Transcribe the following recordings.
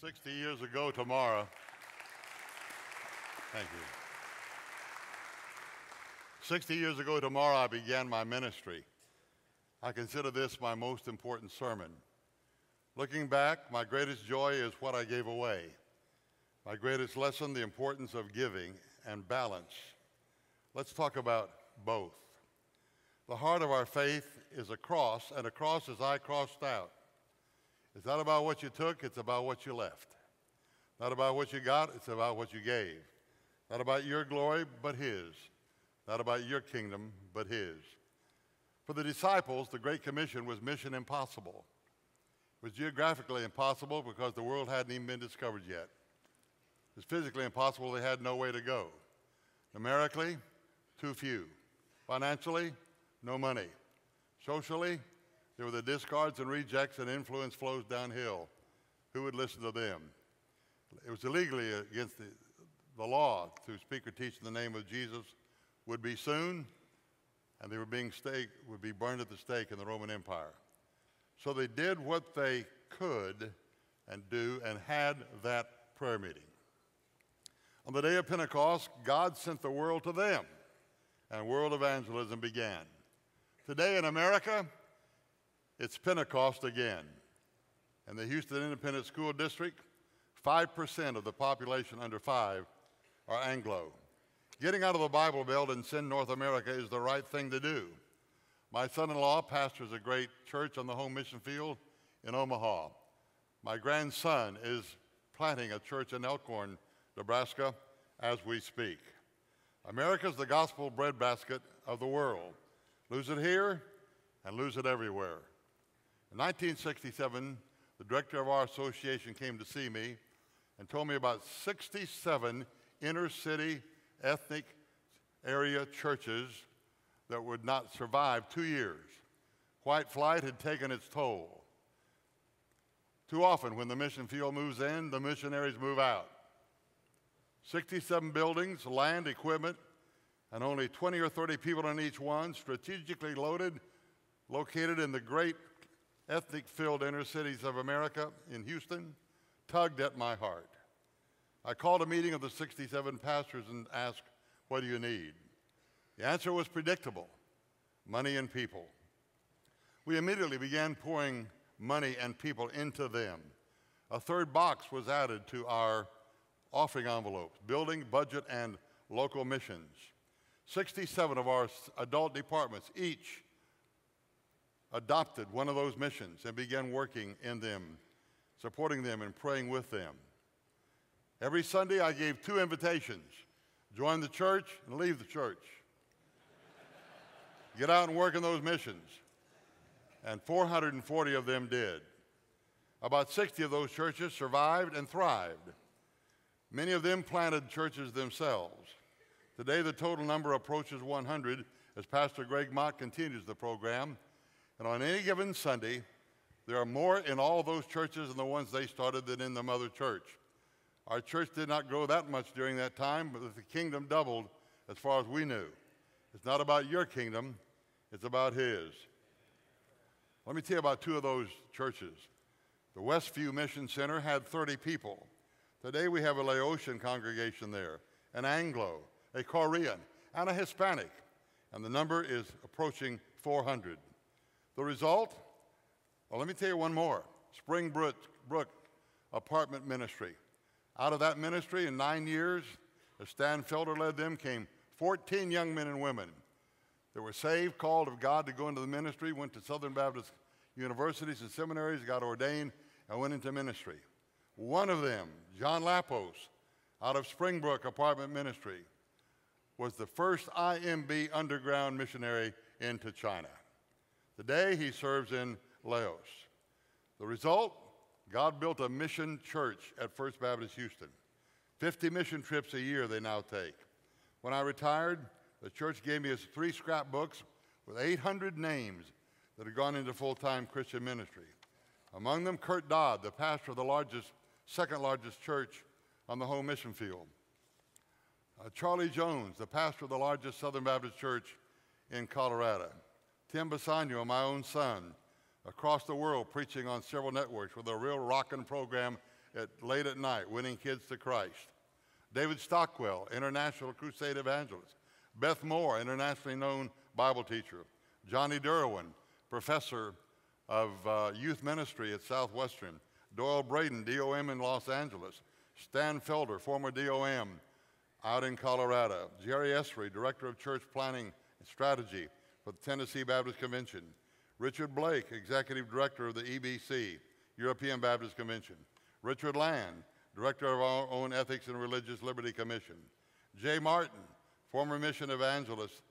60 years ago tomorrow, thank you. 60 years ago tomorrow, I began my ministry. I consider this my most important sermon. Looking back, my greatest joy is what I gave away. My greatest lesson, the importance of giving and balance. Let's talk about both. The heart of our faith is a cross, and a cross is I crossed out. It's not about what you took, it's about what you left. Not about what you got, it's about what you gave. Not about your glory, but His. Not about your kingdom, but His. For the disciples, the Great Commission was mission impossible. It was geographically impossible because the world hadn't even been discovered yet. It was physically impossible, they had no way to go. Numerically, too few. Financially, no money. Socially, there were the discards and rejects, and influence flows downhill. Who would listen to them? It was illegally against the law to speak or teach in the name of Jesus would be soon, and they would be burned at the stake in the Roman Empire. So they did what they could and do and had that prayer meeting. On the day of Pentecost, God sent the world to them, and world evangelism began. Today in America, it's Pentecost again. In the Houston Independent School District, 5% of the population under 5 are Anglo. Getting out of the Bible Belt and send North America is the right thing to do. My son-in-law pastors a great church on the home mission field in Omaha. My grandson is planting a church in Elkhorn, Nebraska, as we speak. America's the gospel breadbasket of the world. Lose it here and lose it everywhere. In 1967, the director of our association came to see me and told me about 67 inner-city ethnic area churches that would not survive 2 years. White flight had taken its toll. Too often, when the mission field moves in, the missionaries move out. 67 buildings, land, equipment, and only 20 or 30 people in each one, strategically located in the great ethnic-filled inner cities of America in Houston, tugged at my heart. I called a meeting of the 67 pastors and asked, what do you need? The answer was predictable: money and people. We immediately began pouring money and people into them. A third box was added to our offering envelopes: building, budget, and local missions. 67 of our adult departments each adopted one of those missions and began working in them, supporting them and praying with them. Every Sunday I gave 2 invitations: join the church and leave the church. Get out and work in those missions. And 440 of them did. About 60 of those churches survived and thrived. Many of them planted churches themselves. Today the total number approaches 100 as Pastor Greg Mott continues the program. And on any given Sunday, there are more in all those churches and the ones they started than in the mother church. Our church did not grow that much during that time, but the kingdom doubled as far as we knew. It's not about your kingdom, it's about His. Let me tell you about 2 of those churches. The Westview Mission Center had 30 people. Today we have a Laotian congregation there, an Anglo, a Korean, and a Hispanic, and the number is approaching 400. The result? Well, let me tell you one more. Springbrook Apartment Ministry. Out of that ministry in 9 years, as Stan Felder led them, came 14 young men and women that were saved, called of God to go into the ministry, went to Southern Baptist universities and seminaries, got ordained, and went into ministry. One of them, John Lapos, out of Springbrook Apartment Ministry, was the first IMB underground missionary into China. Today, he serves in Laos. The result? God built a mission church at First Baptist Houston. 50 mission trips a year they now take. When I retired, the church gave me 3 scrapbooks with 800 names that had gone into full-time Christian ministry. Among them, Kurt Dodd, the pastor of the second largest church on the home mission field. Charlie Jones, the pastor of the largest Southern Baptist church in Colorado. Tim Bisagno, my own son, across the world preaching on several networks with a real rockin' program late at night, winning kids to Christ. David Stockwell, international crusade evangelist. Beth Moore, internationally known Bible teacher. Johnny Derwin, professor of youth ministry at Southwestern. Doyle Braden, DOM in Los Angeles. Stan Felder, former DOM out in Colorado. Jerry Esri, director of church planning and strategy for the Tennessee Baptist Convention. Richard Blake, executive director of the EBC, European Baptist Convention. Richard Land, director of our own Ethics and Religious Liberty Commission. Jay Martin, former mission evangelist,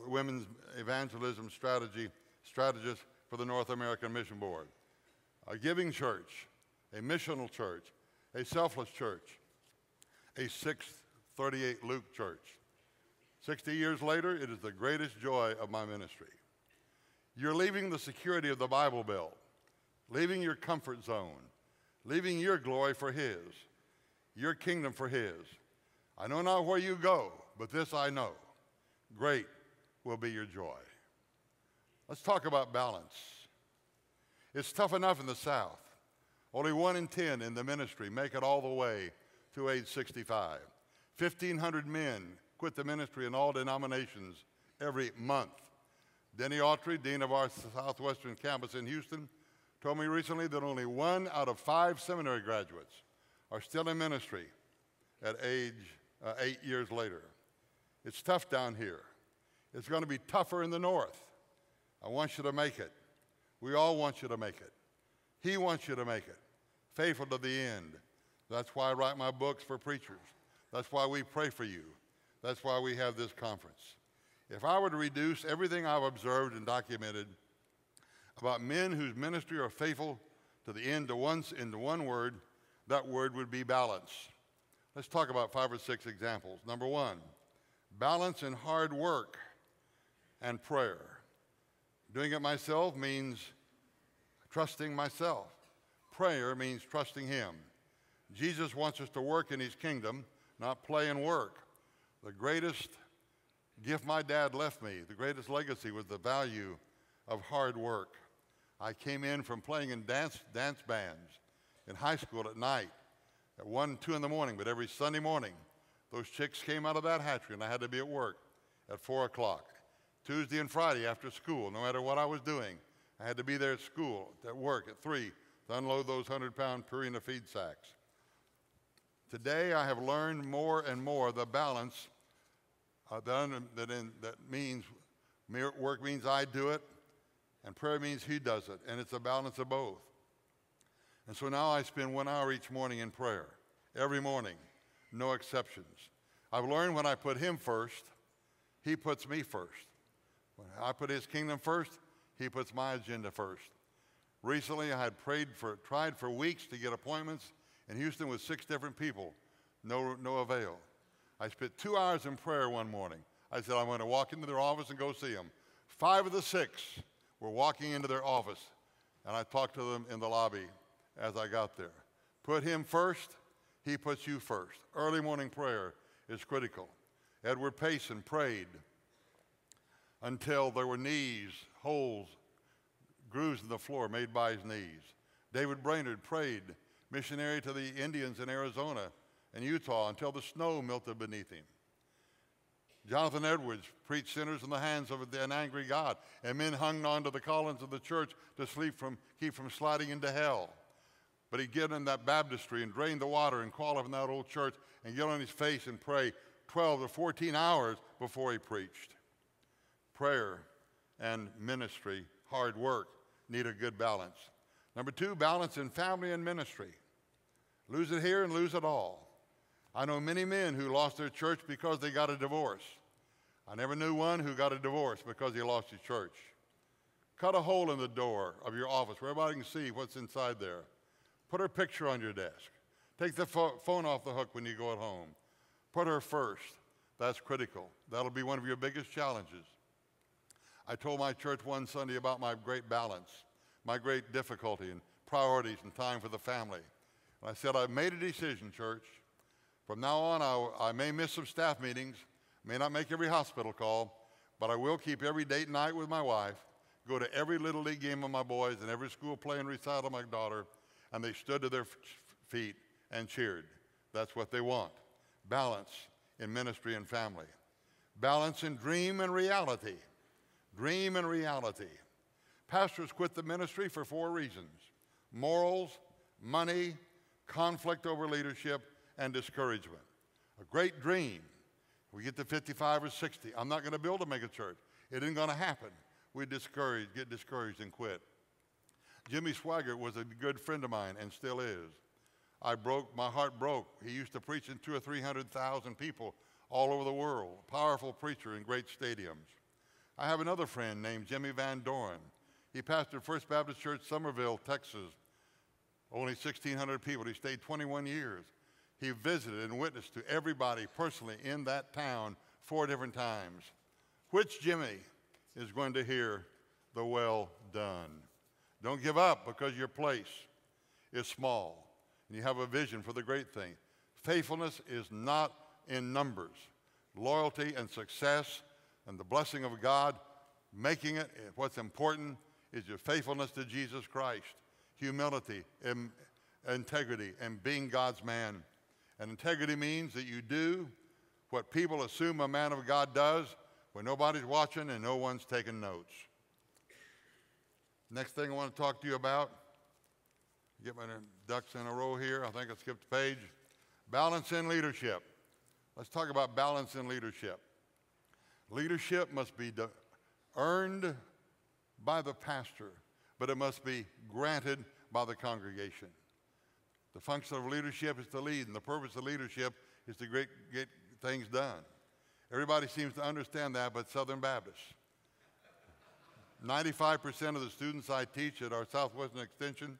women's evangelism strategist for the North American Mission Board. A giving church, a missional church, a selfless church, a 638 Luke church. 60 years later, it is the greatest joy of my ministry. You're leaving the security of the Bible Belt, leaving your comfort zone, leaving your glory for His, your kingdom for His. I know not where you go, but this I know. Great will be your joy. Let's talk about balance. It's tough enough in the South. Only 1 in 10 in the ministry make it all the way to age 65. 1,500 men quit the ministry in all denominations every month. Denny Autry, dean of our Southwestern campus in Houston, told me recently that only 1 out of 5 seminary graduates are still in ministry at age 8 years later. It's tough down here. It's going to be tougher in the north. I want you to make it. We all want you to make it. He wants you to make it. Faithful to the end. That's why I write my books for preachers. That's why we pray for you. That's why we have this conference. If I were to reduce everything I've observed and documented about men whose ministry are faithful to the end into one word, that word would be balance. Let's talk about 5 or 6 examples. Number 1, balance in hard work and prayer. Doing it myself means trusting myself. Prayer means trusting Him. Jesus wants us to work in His kingdom, not play and work. The greatest gift my dad left me, the greatest legacy, was the value of hard work. I came in from playing in dance bands in high school at night at 1, 2 in the morning, but every Sunday morning, those chicks came out of that hatchery and I had to be at work at 4 o'clock. Tuesday and Friday after school, no matter what I was doing, I had to be there at school, at work at 3 to unload those 100-pound Purina feed sacks. Today, I have learned more and more the balance that means work means I do it, and prayer means He does it, and it's a balance of both. And so now I spend 1 hour each morning in prayer, every morning, no exceptions. I've learned when I put Him first, He puts me first. When I put His kingdom first, He puts my agenda first. Recently, I had tried for weeks to get appointments in Houston with 6 different people, no avail. I spent 2 hours in prayer one morning. I said, I'm going to walk into their office and go see them. 5 of the 6 were walking into their office, and I talked to them in the lobby as I got there. Put Him first, He puts you first. Early morning prayer is critical. Edward Payson prayed until there were holes, grooves in the floor made by his knees. David Brainerd prayed, missionary to the Indians in Arizona and Utah, until the snow melted beneath him. Jonathan Edwards preached sinners in the hands of an angry God, and men hung on to the columns of the church to keep from sliding into hell. But he'd get in that baptistry and drain the water and crawl up in that old church and get on his face and pray 12 to 14 hours before he preached. Prayer and ministry, hard work, need a good balance. Number 2, balance in family and ministry. Lose it here and lose it all. I know many men who lost their church because they got a divorce. I never knew one who got a divorce because he lost his church. Cut a hole in the door of your office where everybody can see what's inside there. Put her picture on your desk. Take the phone off the hook when you go at home. Put her first. That's critical. That'll be one of your biggest challenges. I told my church one Sunday about my great balance, my great difficulty and priorities and time for the family. And I said, I've made a decision, church. From now on, I may miss some staff meetings, may not make every hospital call, but I will keep every date night with my wife, go to every Little League game of my boys and every school play and recital of my daughter, and they stood to their feet, and cheered. That's what they want. Balance in ministry and family. Balance in dream and reality. Dream and reality. Pastors quit the ministry for 4 reasons: morals, money, conflict over leadership, and discouragement. A great dream. We get to 55 or 60. I'm not going to build a mega church. It isn't going to happen. We get discouraged and quit. Jimmy Swaggart was a good friend of mine and still is. My heart broke. He used to preach in 200,000 or 300,000 people all over the world. Powerful preacher in great stadiums. I have another friend named Jimmy Van Doren. He pastored First Baptist Church, Somerville, Texas. Only 1,600 people. He stayed 21 years. He visited and witnessed to everybody personally in that town 4 different times. Which Jimmy is going to hear the well done? Don't give up because your place is small and you have a vision for the great thing. Faithfulness is not in numbers. Loyalty and success and the blessing of God, making it, what's important is your faithfulness to Jesus Christ, humility, integrity, and being God's man. And integrity means that you do what people assume a man of God does when nobody's watching and no one's taking notes. Next thing I want to talk to you about, get my ducks in a row here. I think I skipped a page. Balance in leadership. Let's talk about balance in leadership. Leadership must be earned by the pastor, but it must be granted by the congregation. The function of leadership is to lead, and the purpose of leadership is to get things done. Everybody seems to understand that, but Southern Baptists. 95% of the students I teach at our Southwestern Extension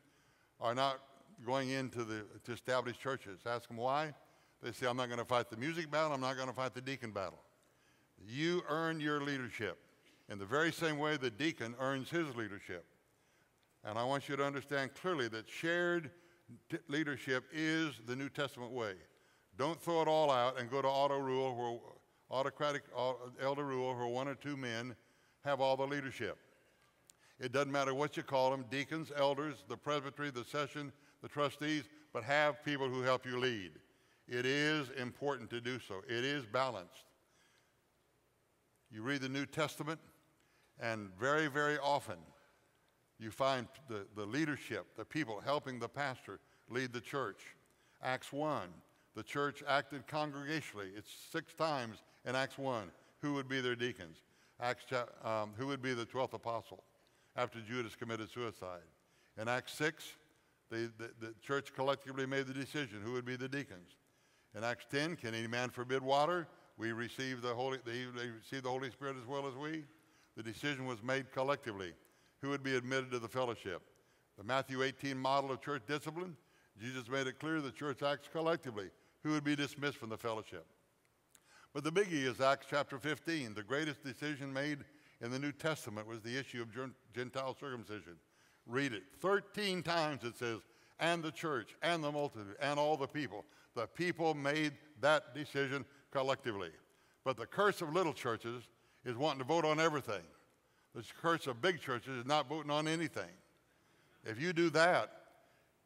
are not going into to established churches. Ask them why. They say, I'm not going to fight the music battle. I'm not going to fight the deacon battle. You earn your leadership in the very same way the deacon earns his leadership. And I want you to understand clearly that shared leadership is the New Testament way. Don't throw it all out and go to autocratic elder rule where 1 or 2 men have all the leadership. It doesn't matter what you call them, deacons, elders, the presbytery, the session, the trustees, but have people who help you lead. It is important to do so. It is balanced. You read the New Testament, and very, very often you find the leadership, the people helping the pastor lead the church. Acts 1, the church acted congregationally. It's 6 times in Acts 1 who would be their deacons. Who would be the 12th apostle after Judas committed suicide. In Acts 6, the church collectively made the decision who would be the deacons. In Acts 10, can any man forbid water? They received the Holy Spirit as well as we. The decision was made collectively. Who would be admitted to the fellowship? The Matthew 18 model of church discipline, Jesus made it clear the church acts collectively. Who would be dismissed from the fellowship? But the biggie is Acts chapter 15. The greatest decision made in the New Testament was the issue of Gentile circumcision. Read it. 13 times it says, and the church, and the multitude, and all the people. The people made that decision collectively. But the curse of little churches is wanting to vote on everything. The curse of big churches is not voting on anything. If you do that,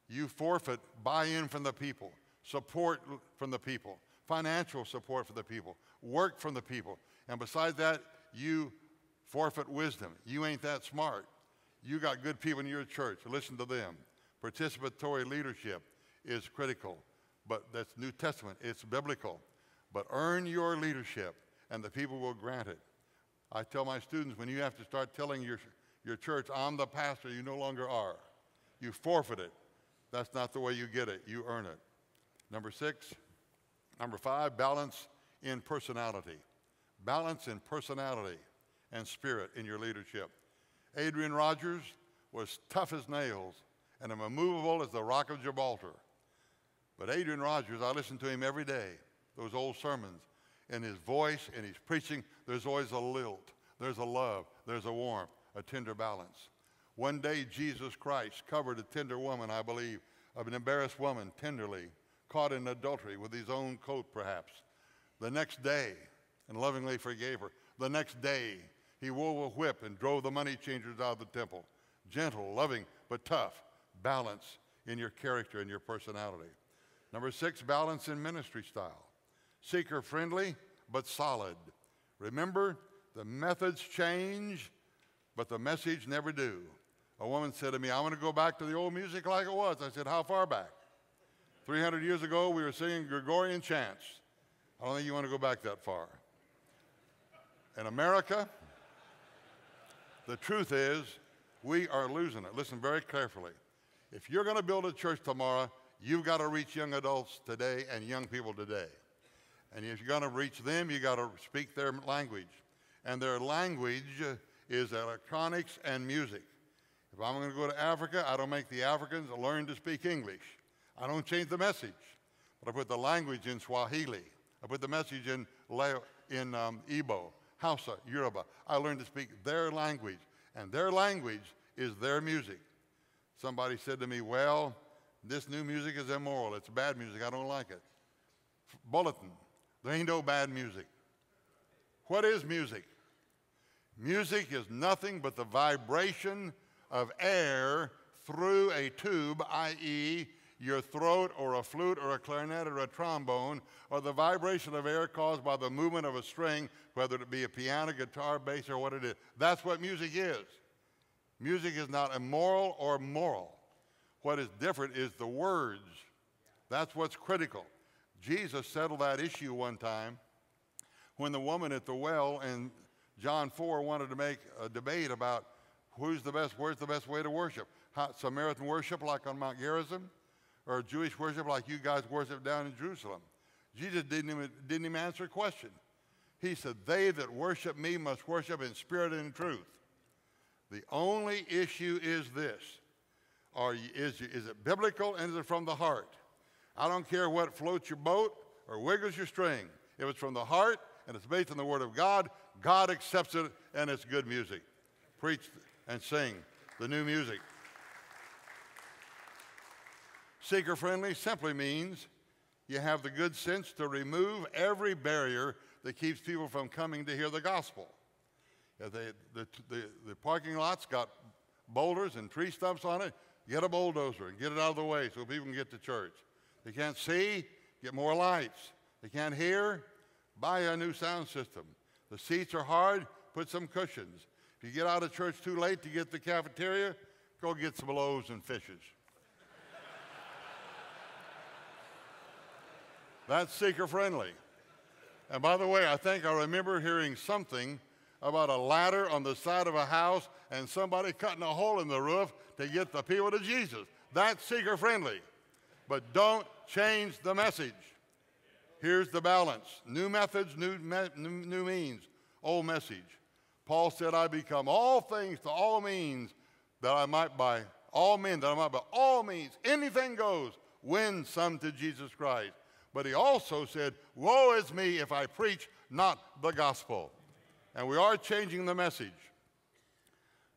you forfeit buy-in from the people, support from the people, financial support from the people, work from the people. And besides that, you forfeit wisdom. You ain't that smart. You got good people in your church. Listen to them. Participatory leadership is critical, but that's New Testament. It's biblical. But earn your leadership, and the people will grant it. I tell my students, when you have to start telling your church, I'm the pastor, you no longer are. You forfeit it. That's not the way you get it. You earn it. Number 5, balance in personality. Balance in personality and spirit in your leadership. Adrian Rogers was tough as nails and immovable as the rock of Gibraltar. But Adrian Rogers, I listen to him every day, those old sermons. In his voice, in his preaching, there's always a lilt, there's a love, there's a warmth, a tender balance. One day, Jesus Christ covered a tender woman, I believe, of an embarrassed woman tenderly, caught in adultery with his own coat, perhaps. The next day, and lovingly forgave her. The next day, he wove a whip and drove the money changers out of the temple. Gentle, loving, but tough. Balance in your character and your personality. Number 6, balance in ministry style. Seeker-friendly, but solid. Remember, the methods change, but the message never do. A woman said to me, I want to go back to the old music like it was. I said, how far back? 300 years ago, we were singing Gregorian chants. I don't think you want to go back that far. In America, the truth is, we are losing it. Listen very carefully. If you're going to build a church tomorrow, you've got to reach young adults today and young people today. And if you're going to reach them, you've got to speak their language. And their language is electronics and music. If I'm going to go to Africa, I don't make the Africans learn to speak English. I don't change the message, but I put the language in Swahili. I put the message in Igbo, Hausa, Yoruba. I learn to speak their language, and their language is their music. Somebody said to me, well, this new music is immoral. It's bad music. I don't like it. Bulletin, there ain't no bad music. What is music? Music is nothing but the vibration of air through a tube, i.e., your throat or a flute or a clarinet or a trombone, or the vibration of air caused by the movement of a string, whether it be a piano, guitar, bass, or what it is. That's what music is. Music is not immoral or moral. What is different is the words. That's what's critical. Jesus settled that issue one time when the woman at the well in John 4 wanted to make a debate about where's the best way to worship. Samaritan worship like on Mount Gerizim, or Jewish worship like you guys worship down in Jerusalem. Jesus didn't even answer a question. He said, they that worship me must worship in spirit and in truth. The only issue is this. Is it biblical and is it from the heart? I don't care what floats your boat or wiggles your string. If it's from the heart and it's based on the Word of God, God accepts it and it's good music. Preach and sing the new music. Seeker-friendly simply means you have the good sense to remove every barrier that keeps people from coming to hear the gospel. If the parking lot's got boulders and tree stumps on it, get a bulldozer and get it out of the way so people can get to church. They can't see, get more lights. They can't hear, buy a new sound system. The seats are hard, put some cushions. If you get out of church too late to get to the cafeteria, go get some loaves and fishes. That's seeker-friendly. And by the way, I think I remember hearing something about a ladder on the side of a house and somebody cutting a hole in the roof to get the people to Jesus. That's seeker-friendly. But don't change the message. Here's the balance. New methods, new means, old message. Paul said, I become all things to all means that I might by all men, that I might by all means, anything goes, win some to Jesus Christ. But he also said, woe is me if I preach not the gospel. And we are changing the message.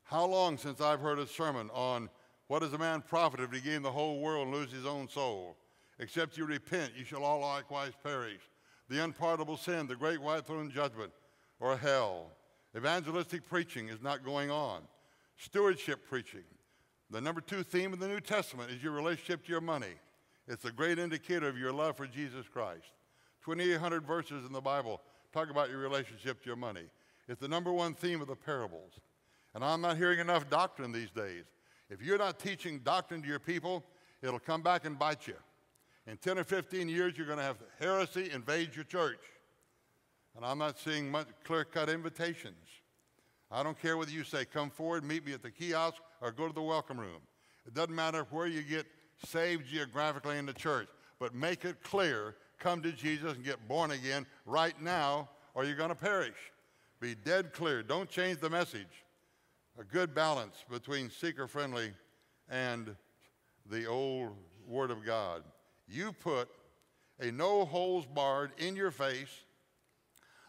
How long since I've heard a sermon on what is a man profited if he gain the whole world and lose his own soul? Except you repent, you shall all likewise perish. The unpardonable sin, the great white throne judgment, or hell. Evangelistic preaching is not going on. Stewardship preaching. The number 2 theme of the New Testament is your relationship to your money. It's a great indicator of your love for Jesus Christ. 2,800 verses in the Bible talk about your relationship to your money. It's the number 1 theme of the parables. And I'm not hearing enough doctrine these days. If you're not teaching doctrine to your people, it'll come back and bite you. In 10 or 15 years, you're going to have heresy invade your church. And I'm not seeing much clear-cut invitations. I don't care whether you say, come forward, meet me at the kiosk, or go to the welcome room. It doesn't matter where you get saved geographically in the church, but make it clear, come to Jesus and get born again right now, or you're going to perish. Be dead clear. Don't change the message. A good balance between seeker-friendly and the old Word of God. You put a no-holds-barred, in-your-face,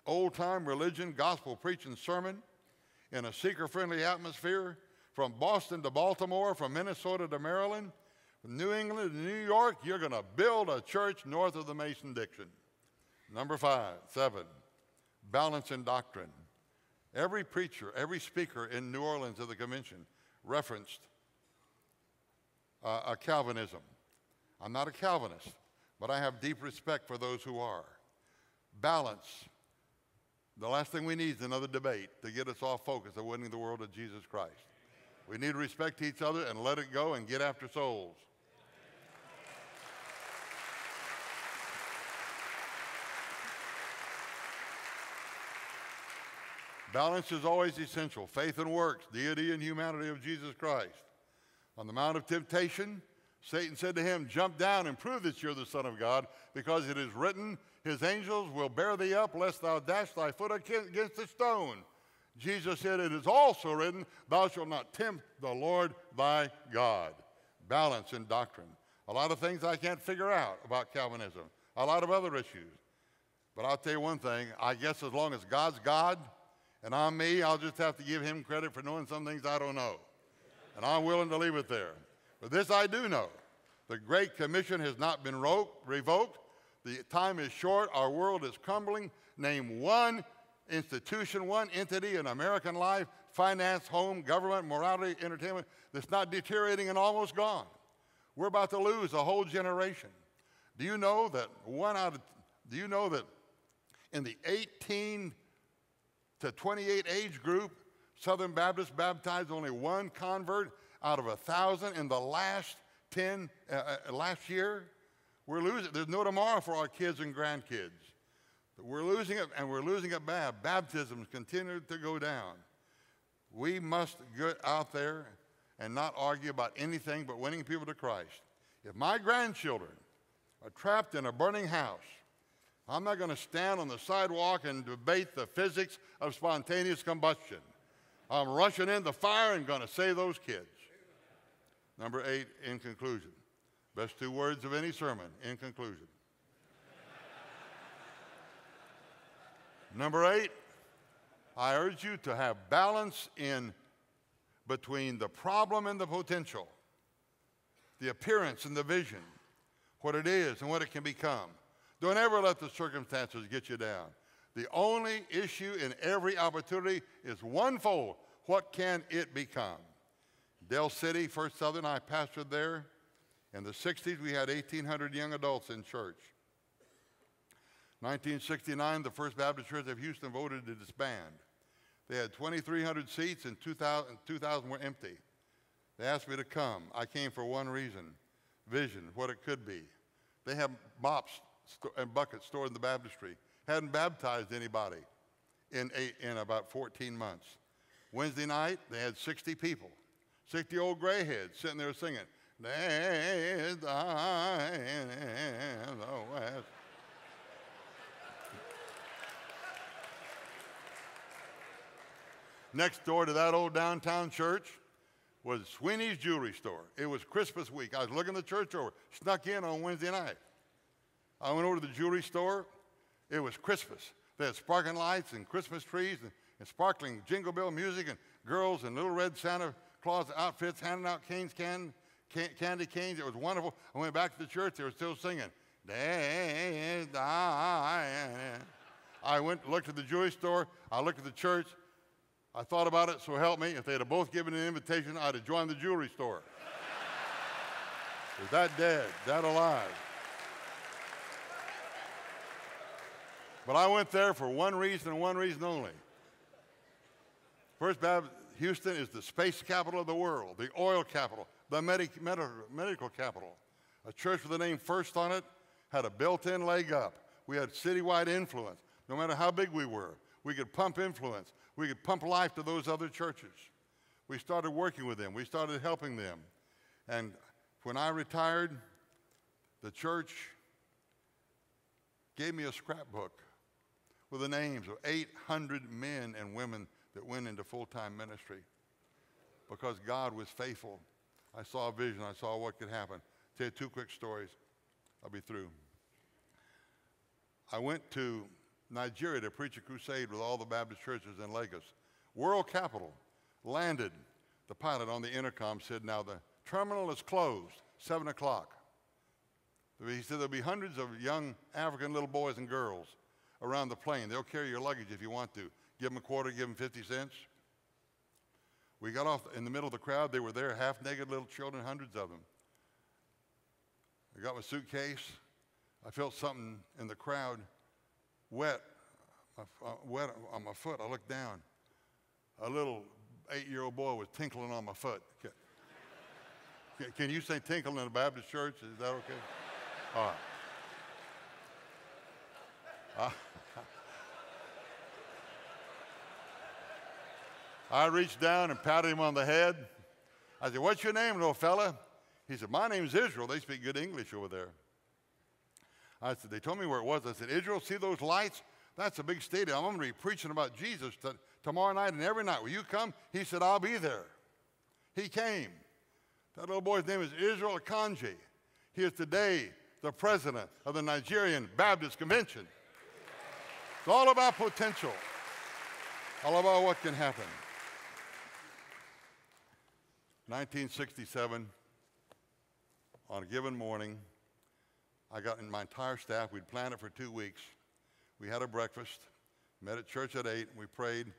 old-time religion, gospel-preaching sermon in a seeker-friendly atmosphere from Boston to Baltimore, from Minnesota to Maryland, from New England to New York, you're going to build a church north of the Mason-Dixon. Number 7, balance in doctrine. Every preacher, every speaker in New Orleans at the convention referenced Calvinism. I'm not a Calvinist, but I have deep respect for those who are. Balance. The last thing we need is another debate to get us off focus of winning the world to Jesus Christ. We need to respect each other and let it go and get after souls. Balance is always essential. Faith and works, deity and humanity of Jesus Christ. On the Mount of Temptation, Satan said to him, "Jump down and prove that you're the Son of God, because it is written, his angels will bear thee up, lest thou dash thy foot against a stone." Jesus said, "It is also written, thou shalt not tempt the Lord thy God." Balance in doctrine. A lot of things I can't figure out about Calvinism. A lot of other issues. But I'll tell you one thing, I guess as long as God's God and I'm me, I'll just have to give him credit for knowing some things I don't know. And I'm willing to leave it there. But this I do know. The Great Commission has not been revoked. The time is short. Our world is crumbling. Name one institution, one entity in American life, finance, home, government, morality, entertainment, that's not deteriorating and almost gone. We're about to lose a whole generation. Do you know that in the 18 to 28 age group, Southern Baptists baptized only one convert out of 1,000 in the last year? We're losing. There's no tomorrow for our kids and grandkids. We're losing it, and we're losing it bad. Baptisms continue to go down. We must get out there and not argue about anything but winning people to Christ. If my grandchildren are trapped in a burning house, I'm not going to stand on the sidewalk and debate the physics of spontaneous combustion. I'm rushing in the fire and going to save those kids. Number 8, in conclusion. Best 2 words of any sermon, in conclusion. Number 8, I urge you to have balance in between the problem and the potential, the appearance and the vision, what it is and what it can become. Don't ever let the circumstances get you down. The only issue in every opportunity is onefold. What can it become? Del City, First Southern, I pastored there. In the 60s, we had 1,800 young adults in church. 1969, the First Baptist Church of Houston voted to disband. They had 2,300 seats, and 2,000 were empty. They asked me to come. I came for one reason, vision, what it could be. They have mops and buckets stored in the baptistry. Hadn't baptized anybody in about 14 months. Wednesday night, they had 60 people, 60 old gray heads sitting there singing, "There's I in the West." Next door to that old downtown church was Sweeney's Jewelry Store. It was Christmas week. I was looking at the church over, snuck in on Wednesday night. I went over to the jewelry store. It was Christmas. They had sparkling lights and Christmas trees and sparkling jingle bell music and girls in little red Santa Claus outfits handing out candy canes. It was wonderful. I went back to the church. They were still singing. I went, looked at the jewelry store. I looked at the church. I thought about it, so help me. If they'd have both given an invitation, I'd have joined the jewelry store. Is that dead? That alive? But I went there for one reason and one reason only. First Baptist Houston is the space capital of the world, the oil capital, the medical capital. A church with the name First on it had a built-in leg up. We had citywide influence. No matter how big we were, we could pump influence. We could pump life to those other churches. We started working with them. We started helping them. And when I retired, the church gave me a scrapbook with the names of 800 men and women that went into full-time ministry. Because God was faithful. I saw a vision. I saw what could happen. I'll tell you 2 quick stories. I'll be through. I went to Nigeria to preach a crusade with all the Baptist churches in Lagos. World capital. Landed. The pilot on the intercom said, "Now the terminal is closed, 7 o'clock. He said there'll be hundreds of young African little boys and girls around the plane. They'll carry your luggage if you want to. Give them a quarter, give them 50 cents. We got off in the middle of the crowd. They were there, half-naked little children, hundreds of them. I got my suitcase. I felt something in the crowd, wet on my foot. I looked down. A little 8-year-old boy was tinkling on my foot. Can you say tinkle in a Baptist church? Is that okay? All right. I reached down and patted him on the head. I said, "What's your name, little fella?" He said, "My name's Israel." They speak good English over there. I said, they told me where it was. I said, "Israel, see those lights? That's a big stadium. I'm going to be preaching about Jesus tomorrow night and every night. Will you come?" He said, "I'll be there." He came. That little boy's name is Israel Akanji. He is today the president of the Nigerian Baptist Convention. It's all about potential, all about what can happen. 1967, on a given morning, I got in my entire staff. We'd planned it for 2 weeks. We had a breakfast, met at church at 8, and we prayed,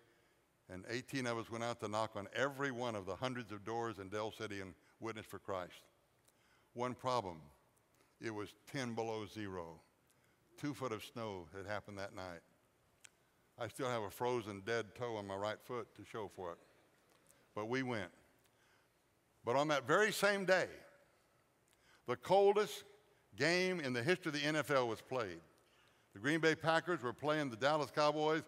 and 18 of us went out to knock on every one of the hundreds of doors in Del City and witness for Christ. One problem, it was 10 below zero. 2 foot of snow had happened that night. I still have a frozen dead toe on my right foot to show for it. But we went. But on that very same day, the coldest game in the history of the NFL was played. The Green Bay Packers were playing the Dallas Cowboys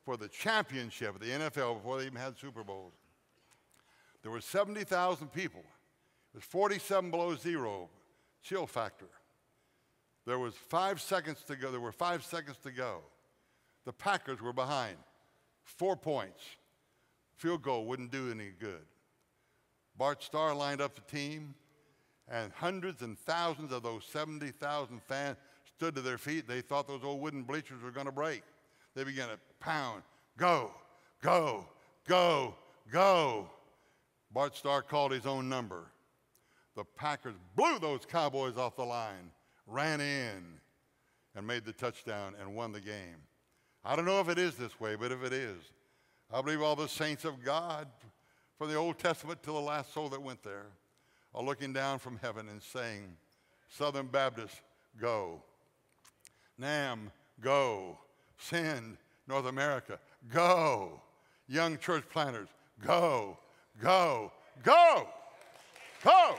for the championship of the NFL before they even had Super Bowls. There were 70,000 people. It was 47 below zero, chill factor. There was 5 seconds to go. There were 5 seconds to go. The Packers were behind, 4 points. Field goal wouldn't do any good. Bart Starr lined up the team, and hundreds and thousands of those 70,000 fans stood to their feet. They thought those old wooden bleachers were going to break. They began to pound, go, go, go, go. Bart Starr called his own number. The Packers blew those Cowboys off the line, ran in, and made the touchdown and won the game. I don't know if it is this way, but if it is, I believe all the saints of God, from the Old Testament to the last soul that went there, are looking down from heaven and saying, Southern Baptist, go. NAM, go. Send, North America, go. Young church planters, go, go, go, go.